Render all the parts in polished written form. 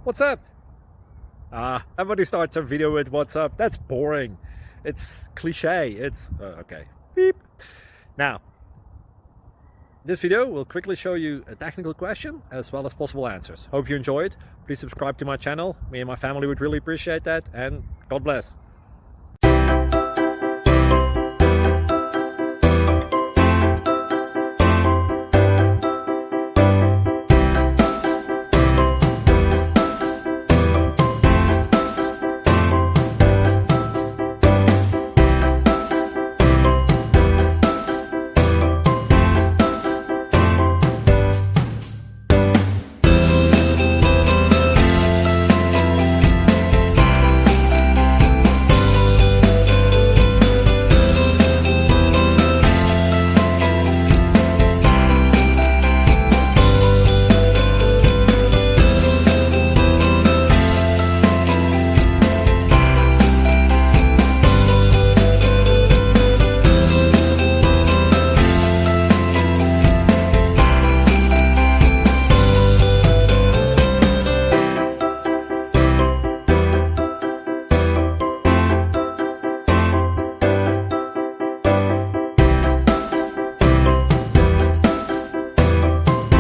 What's up? Everybody starts a video with what's up. That's boring. It's cliche. It's okay. Beep. Now, this video will quickly show you a technical question as well as possible answers. Hope you enjoy it. Please subscribe to my channel. Me and my family would really appreciate that, and God bless.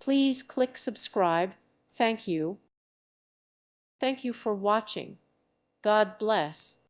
Please click subscribe. Thank you. Thank you for watching. God bless.